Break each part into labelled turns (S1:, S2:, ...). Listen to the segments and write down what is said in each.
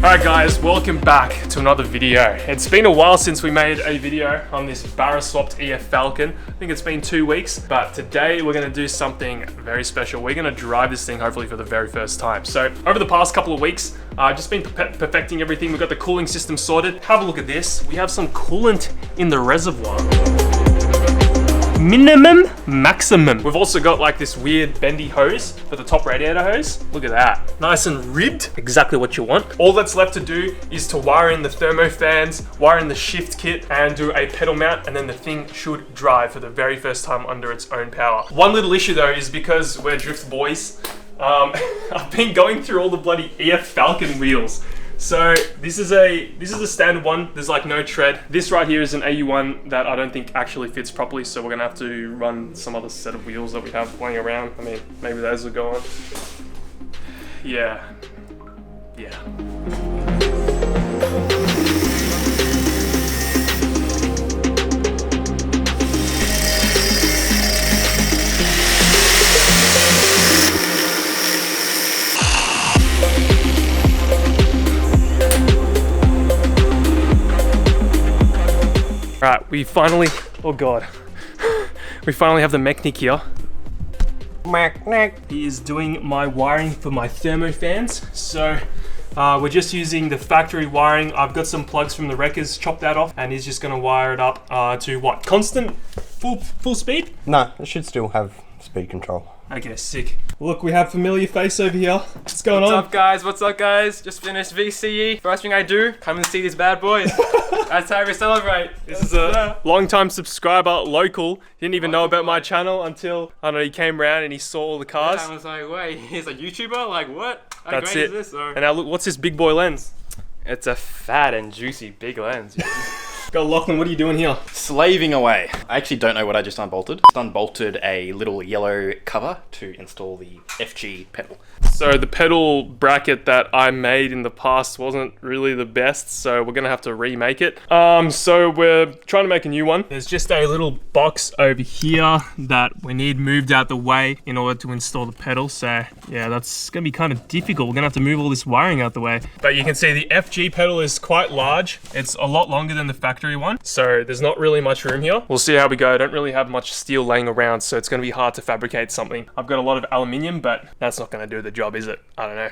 S1: Alright guys, welcome back to another video. It's been a while since we made a video on this Barra swapped EF Falcon. I think it's been 2 weeks, but today we're going to do something very special. We're going to drive this thing hopefully for the very first time. So over the past couple of weeks, I've just been perfecting everything. We've got the cooling system sorted. Have a look at this. We have some coolant in the reservoir. Minimum, maximum. We've also got like this weird bendy hose for the top radiator hose. Look at that. Nice and ribbed. Exactly what you want. All that's left to do is to wire in the thermo fans, wire in the shift kit, and do a pedal mount, and then the thing should drive for the very first time under its own power. One little issue though is because we're drift boys, I've been going through all the bloody EF Falcon wheels. So this is a standard one. There's like no tread. This right here is an AU1 that I don't think actually fits properly, so we're gonna have to run some other set of wheels that we have laying around. I mean, maybe those will go on. Yeah. Right, we finally, oh god, we finally have the mechanic here. He is doing my wiring for my thermo fans. So we're just using the factory wiring. I've got some plugs from the wreckers, chopped that off, and he's just gonna wire it up to what, constant, full speed?
S2: No, it should still have speed control.
S1: Okay, sick. Look, we have familiar face over here. What's going on?
S3: What's up guys, what's up guys? Just finished VCE. First thing I do, come and see these bad boys. That's how we celebrate.
S1: This is a long-time subscriber, local. He didn't even know about my channel until, I don't know, he came around and he saw all the cars.
S3: I was like, wait, he's a YouTuber? Like what? How
S1: That's
S3: great
S1: it.
S3: is this? Or...
S1: And now look, what's this big boy lens?
S3: It's a fat and juicy big lens.
S1: Go Lachlan, what are you doing here?
S4: Slaving away. I actually don't know what I just unbolted. Unbolted a little yellow cover to install the FG pedal.
S1: So the pedal bracket that I made in the past wasn't really the best, so we're gonna have to remake it. So we're trying to make a new one. There's just a little box over here that we need moved out the way in order to install the pedal. So yeah, that's gonna be kind of difficult. We're gonna have to move all this wiring out the way. But you can see the FG pedal is quite large. It's a lot longer than the factory one, so there's not really much room here. We'll see how we go. I don't really have much steel laying around, so it's gonna be hard to fabricate something. I've got a lot of aluminium, but that's not gonna do the job, is it? I don't know.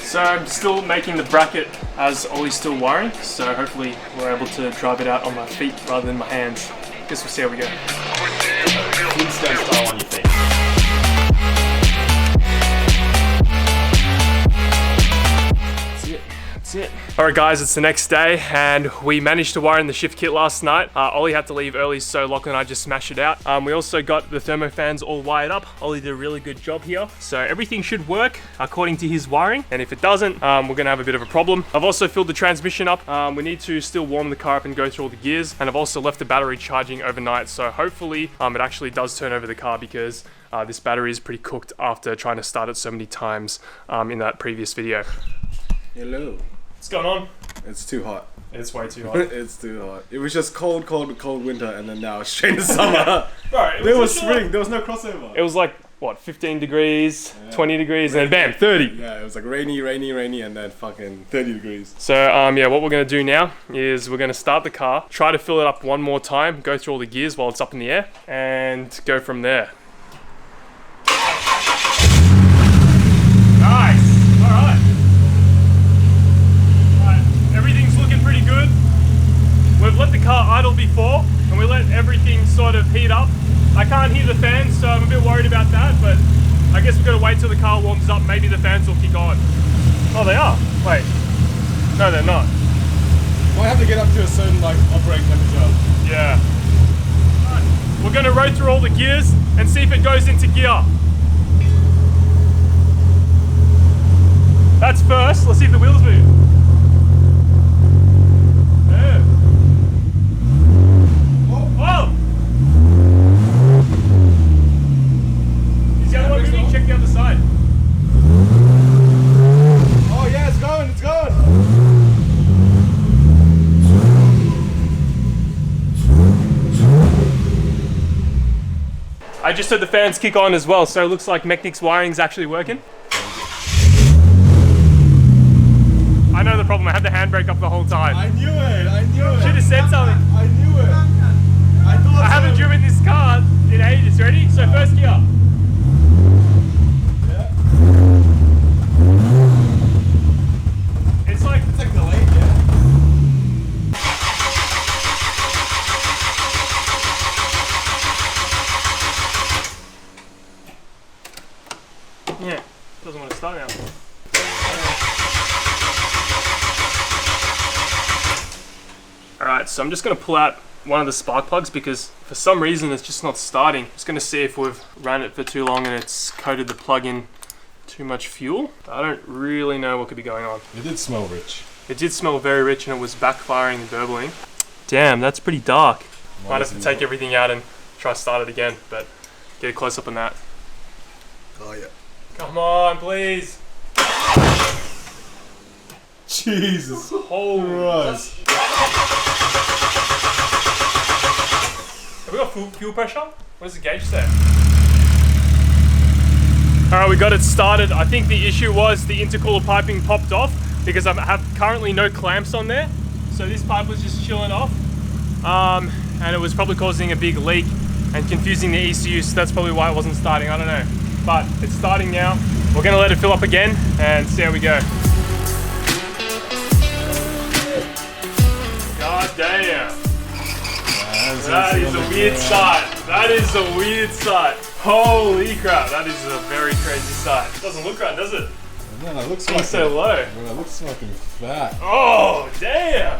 S1: So I'm still making the bracket as Ollie's still wiring, so hopefully we're able to drive it out on my feet rather than my hands. Guess we'll see how we go.
S4: Flintstone style on your feet.
S1: That's it. Alright guys, it's the next day and we managed to wire in the shift kit last night. Ollie had to leave early, so Lachlan and I just smashed it out. We also got the thermo fans all wired up. Ollie did a really good job here. So everything should work according to his wiring, and if it doesn't, we're gonna have a bit of a problem. I've also filled the transmission up. We need to still warm the car up and go through all the gears, and I've also left the battery charging overnight, so hopefully it actually does turn over the car, because this battery is pretty cooked after trying to start it so many times in that previous video.
S5: Hello.
S1: What's going on?
S5: It's too hot.
S1: It's way too hot.
S5: It's too hot. It was just cold winter, and then now it's straight to summer.
S1: Bro,
S5: There was spring. There was no crossover.
S1: It was like, what, 15 degrees, 20 degrees, and then bam, 30.
S5: Yeah, it was like rainy, and then fucking 30 degrees.
S1: So yeah, what we're gonna do now is we're gonna start the car, try to fill it up one more time, go through all the gears while it's up in the air, and go from there. Nice, all right. Everything's looking pretty good. We've let the car idle before, and we let everything sort of heat up. I can't hear the fans, so I'm a bit worried about that, but I guess we've got to wait till the car warms up. Maybe the fans will kick on. Oh, they are? Wait. No, they're not.
S5: Well, I have to get up to a certain operating temperature.
S1: Yeah. Right. We're going to row through all the gears and see if it goes into gear. That's first. Let's see if the wheels move. Yeah. Oh! Is the other one moving? Check the other side.
S5: Oh yeah, it's going.
S1: just heard the fans kick on as well, so it looks like Mechnic's wiring's actually working. I know the problem, I had the handbrake up the whole time.
S5: I knew it.
S1: Should have said something.
S5: I knew it.
S1: I haven't driven this car in ages. Ready? So first gear.
S5: Yeah.
S1: It's like
S5: delayed, yeah.
S1: Yeah, doesn't want to start now. Alright, so I'm just going to pull out one of the spark plugs because for some reason it's just not starting. Just going to see if we've ran it for too long and it's coated the plug in too much fuel. I don't really know what could be going on.
S5: It did smell rich.
S1: It did smell very rich and it was backfiring and burbling. Damn, that's pretty dark. Might have to take everything out and try to start it again, but get a close up on that.
S5: Oh yeah.
S1: Come on, please.
S5: Jesus.
S1: Holy
S5: Christ.
S1: Have we got fuel pressure? What does the gauge say? Alright, we got it started. I think the issue was the intercooler piping popped off because I have currently no clamps on there. So this pipe was just chilling off. And it was probably causing a big leak and confusing the ECU, so that's probably why it wasn't starting, I don't know. But it's starting now. We're gonna let it fill up again and see how we go. God damn. That is a weird sight. That is a weird sight. Holy crap, that is a very crazy sight. It doesn't look right, does it?
S5: Man, it looks
S1: fucking so low.
S5: Man, it looks fucking fat.
S1: Oh, damn.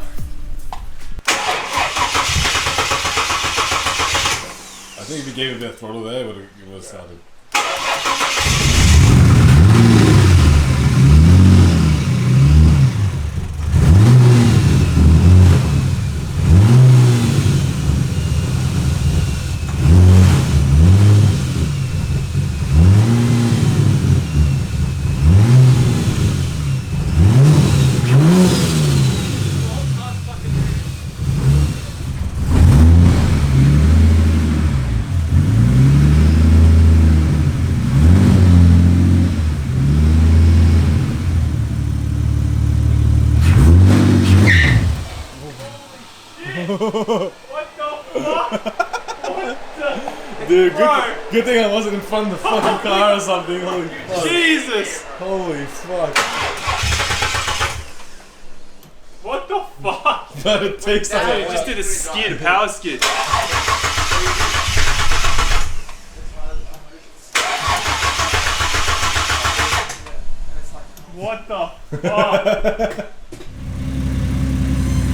S5: I think if you gave it a bit of throttle there, it would have started.
S1: What the fuck? What the?
S5: Dude, good thing I wasn't in front of the fucking car or something. Holy fuck.
S1: Jesus!
S5: Holy fuck.
S1: What the fuck?
S5: But it takes
S1: Dude, it just did a skid, a power skid. What the fuck?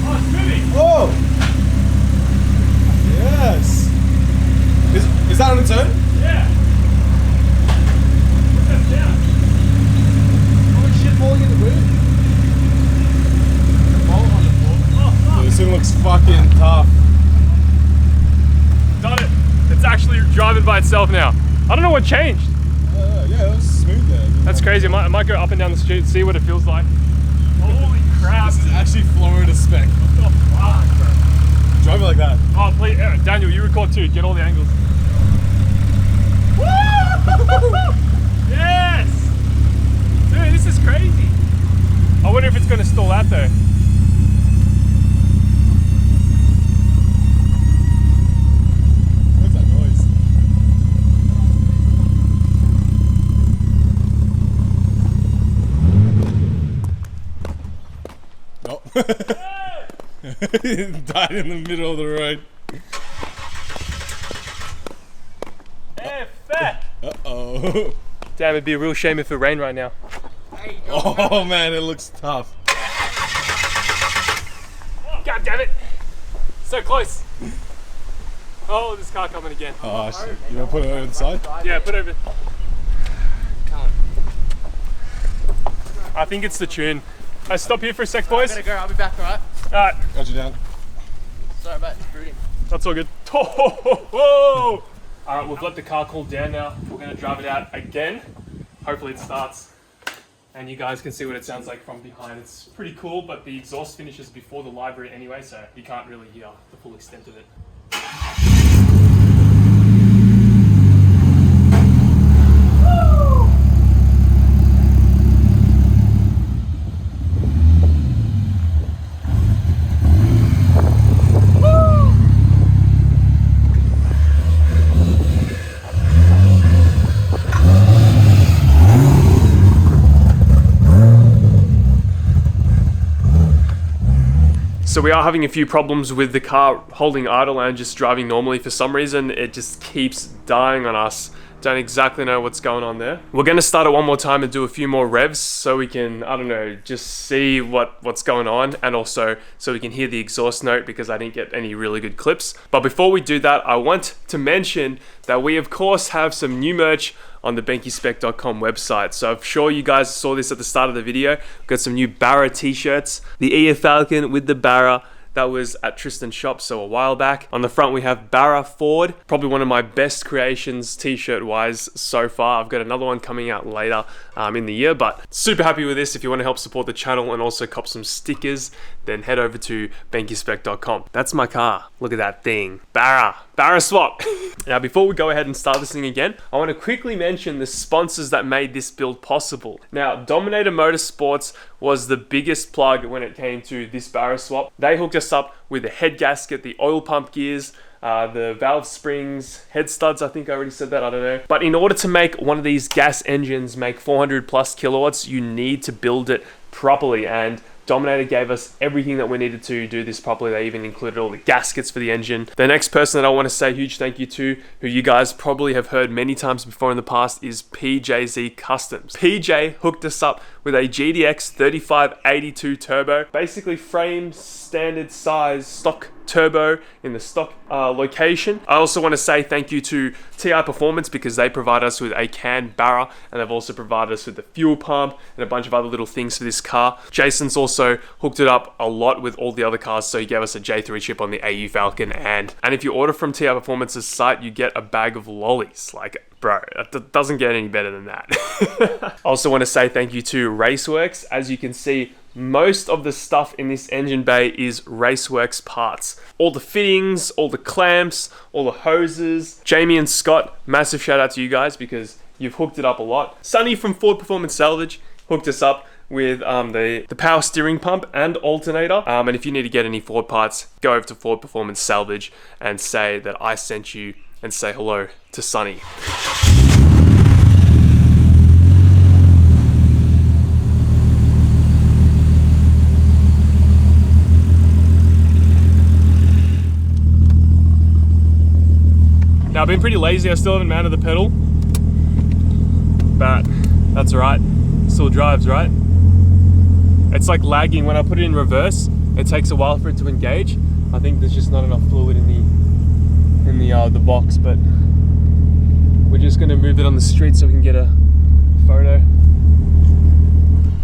S1: Oh, it's moving!
S5: Oh! Yes! Is that on its own?
S1: Yeah! What's that sound?
S5: Oh shit, falling in the boot?
S1: Oh, fuck!
S5: This thing looks fucking tough.
S1: Done it! It's actually driving by itself now. I don't know what changed.
S5: Yeah, that was smooth there.
S1: That's crazy. I might go up and down the street and see what it feels like. Holy crap!
S5: This is actually Florida spec.
S1: What the fuck, bro?
S5: Drive it like that.
S1: Oh, please, Daniel, you record too. Get all the angles. Yes! Dude, this is crazy. I wonder if it's going to stall out though.
S5: What's that noise? Nope. Died in the middle of the road.
S1: Hey, fat!
S5: Uh-oh.
S1: Damn, it'd be a real shame if it rained right now.
S5: Oh man, it looks tough.
S1: God damn it! So close. Oh, this car coming again.
S5: Oh shit. You wanna put it over the side?
S1: Yeah, put it over. I think it's the tune. I stop here for a sec, boys.
S3: I'm gonna go, I'll be back, alright?
S1: Alright,
S5: Got you down.
S3: Sorry about it's brooding.
S1: that's all good. Oh, alright, we've let the car cool down now. We're gonna drive it out again. Hopefully it starts. And you guys can see what it sounds like from behind. It's pretty cool, but the exhaust finishes before the library anyway, so you can't really hear the full extent of it. So we are having a few problems with the car holding idle and just driving normally. For some reason, it just keeps dying on us. Don't exactly know what's going on there. We're gonna start it one more time and do a few more revs so we can, I don't know, just see what's going on, and also so we can hear the exhaust note because I didn't get any really good clips. But before we do that, I want to mention that we of course have some new merch on the benkispec.com website. So I'm sure you guys saw this at the start of the video. We've got some new Barra t-shirts, the EF Falcon with the Barra. That was at Tristan's shop, so a while back. On the front, we have Barra Ford, probably one of my best creations t-shirt wise so far. I've got another one coming out later in the year, but super happy with this. If you want to help support the channel and also cop some stickers, then head over to benkispec.com. That's my car. Look at that thing. Barra swap. Now, before we go ahead and start this thing again, I want to quickly mention the sponsors that made this build possible. Now, Dominator Motorsports was the biggest plug when it came to this Barra swap. They hooked us up with the head gasket, the oil pump gears, the valve springs, head studs, I think I already said that, I don't know. But in order to make one of these gas engines make 400 plus kilowatts, you need to build it properly, and Dominator gave us everything that we needed to do this properly. They even included all the gaskets for the engine. The next person that I want to say a huge thank you to, who you guys probably have heard many times before in the past, is PJZ Customs. PJ hooked us up with a GDX 3582 turbo, basically frame standard size stock turbo in the stock location. I also want to say thank you to TI Performance because they provide us with a canned Barra, and they've also provided us with the fuel pump and a bunch of other little things for this car. Jason's also hooked it up a lot with all the other cars, so he gave us a J3 chip on the AU Falcon, and if you order from TI Performance's site, you get a bag of lollies. Like, bro, it doesn't get any better than that. I also want to say thank you to Raceworks. As you can see, most of the stuff in this engine bay is Raceworks parts. All the fittings, all the clamps, all the hoses. Jamie and Scott, massive shout out to you guys because you've hooked it up a lot. Sonny from Ford Performance Salvage hooked us up with the power steering pump and alternator. And if you need to get any Ford parts, go over to Ford Performance Salvage and say that I sent you, and say hello to Sonny. Now, I've been pretty lazy. I still haven't mounted the pedal, but that's all right. Still drives, right? It's like lagging. When I put it in reverse, it takes a while for it to engage. I think there's just not enough fluid in the box, but we're just gonna move it on the street so we can get a photo.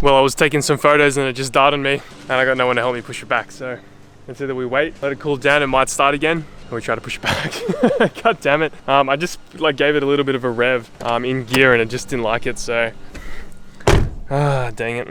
S1: Well, I was taking some photos and it just died on me, and I got no one to help me push it back, so it's either we wait, let it cool down, it might start again, or we try to push it back. God damn it. I just gave it a little bit of a rev in gear and it just didn't like it, so dang it.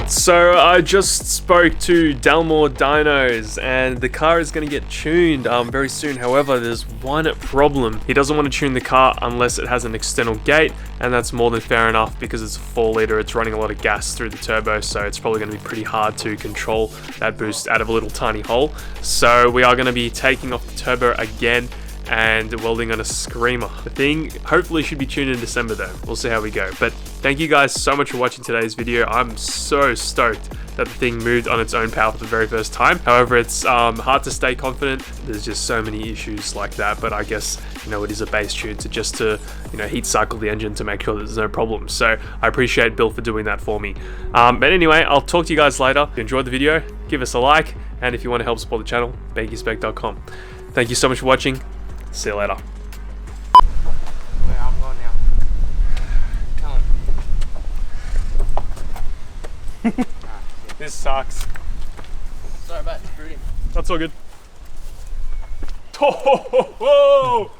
S1: So I just spoke to Delmore Dynos and the car is going to get tuned very soon. However, there's one problem. He doesn't want to tune the car unless it has an external gate, and that's more than fair enough because it's a 4 litre, it's running a lot of gas through the turbo, so it's probably going to be pretty hard to control that boost out of a little tiny hole. So we are going to be taking off the turbo again and welding on a screamer. The thing hopefully should be tuned in December though. We'll see how we go. But thank you guys so much for watching today's video. I'm so stoked that the thing moved on its own power for the very first time. However, it's hard to stay confident. There's just so many issues like that, but I guess, you know, it is a base tune to heat cycle the engine to make sure that there's no problems. So I appreciate Bill for doing that for me. But anyway, I'll talk to you guys later. If you enjoyed the video, give us a like, and if you want to help support the channel, benkispec.com. Thank you so much for watching. See you later.
S3: I'm going now.
S1: This sucks.
S3: Sorry about brooding.
S1: That's all good. Oh,